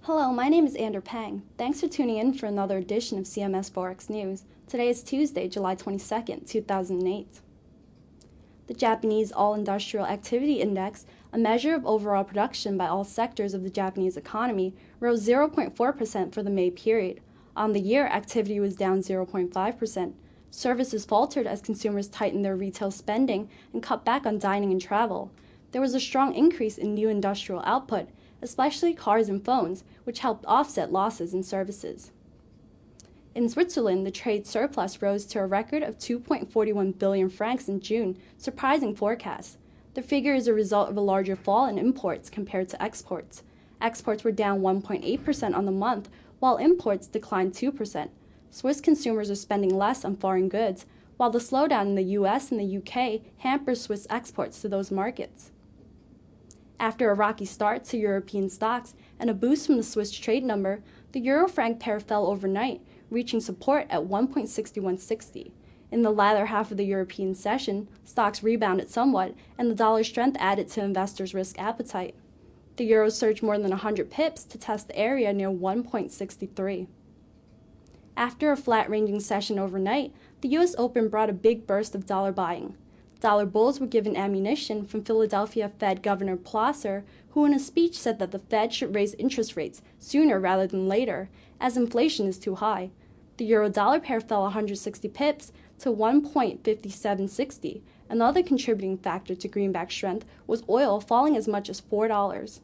Hello, my name is Andrew Pang. Thanks for tuning in for another edition of CMS Forex News. Today is Tuesday, July 22nd, 2008. The Japanese All-Industrial Activity Index, a measure of overall production by all sectors of the Japanese economy, rose 0.4% for the May period. On the year, activity was down 0.5%. Services faltered as consumers tightened their retail spending and cut back on dining and travel. There was a strong increase in new industrial output, especially cars and phones, which helped offset losses in services. In Switzerland, the trade surplus rose to a record of 2.41 billion francs in June, surprising forecasts. The figure is a result of a larger fall in imports compared to exports. Exports were down 1.8% on the month, while imports declined 2%. Swiss consumers are spending less on foreign goods, while the slowdown in the US and the UK hampers Swiss exports to those markets. After a rocky start to European stocks and a boost from the Swiss trade number, the euro-franc pair fell overnight, reaching support at 1.6160. In the latter half of the European session, stocks rebounded somewhat, and the dollar's strength added to investors' risk appetite. The euro surged more than 100 pips to test the area near 1.63. After a flat-ranging session overnight, the U.S. Open brought a big burst of dollar buying. Dollar bulls were given ammunition from Philadelphia Fed Governor Plosser, who in a speech said that the Fed should raise interest rates sooner rather than later, as inflation is too high. The euro-dollar pair fell 160 pips to 1.5760. Another contributing factor to greenback strength was oil falling as much as $4.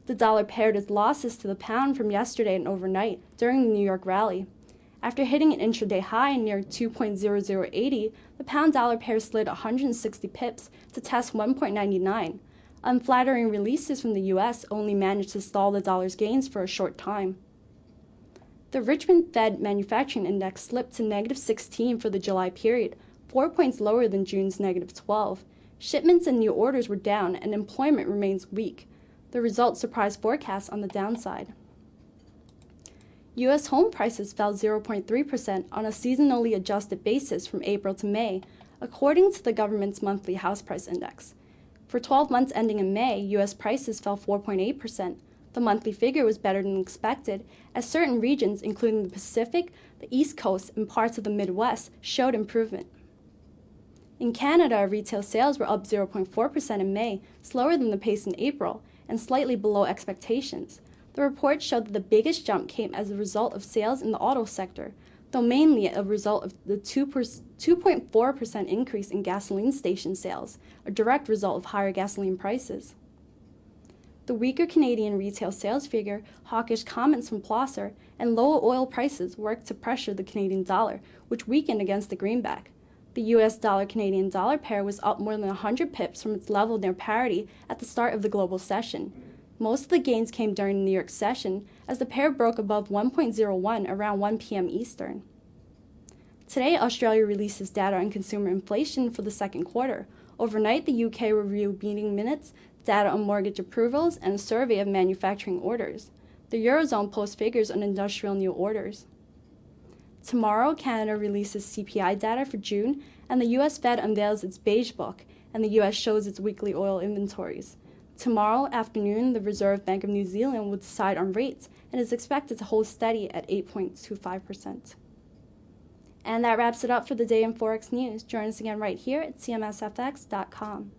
The dollar paired its losses to the pound from yesterday and overnight during the New York rally. After hitting an intraday high near 2.0080, the pound-dollar pair slid 160 pips to test 1.99. Unflattering releases from the U.S. only managed to stall the dollar's gains for a short time. The Richmond Fed Manufacturing Index slipped to negative 16 for the July period, 4 points lower than June's negative 12. Shipments and new orders were down, and employment remains weak. The results surprised forecasts on the downside. U.S. home prices fell 0.3% on a seasonally adjusted basis from April to May, according to the government's monthly house price index. For 12 months ending in May, U.S. prices fell 4.8%. The monthly figure was better than expected, as certain regions, including the Pacific, the East Coast, and parts of the Midwest, showed improvement. In Canada, retail sales were up 0.4% in May, slower than the pace in April, and slightly below expectations. The report showed that the biggest jump came as a result of sales in the auto sector, though mainly a result of the 2.4% increase in gasoline station sales, a direct result of higher gasoline prices. The weaker Canadian retail sales figure, hawkish comments from Plosser, and lower oil prices worked to pressure the Canadian dollar, which weakened against the greenback. The U.S. dollar-Canadian dollar pair was up more than 100 pips from its level near parity at the start of the global session. Most of the gains came during the New York session, as the pair broke above 1.01 around 1 p.m. Eastern. Today, Australia releases data on consumer inflation for the second quarter. Overnight, the UK reviewed meeting minutes, data on mortgage approvals, and a survey of manufacturing orders. The Eurozone posts figures on industrial new orders. Tomorrow, Canada releases CPI data for June, and the U.S. Fed unveils its Beige Book, and the U.S. shows its weekly oil inventories. Tomorrow afternoon, the Reserve Bank of New Zealand will decide on rates and is expected to hold steady at 8.25%. And that wraps it up for the day in Forex News. Join us again right here at cmsfx.com.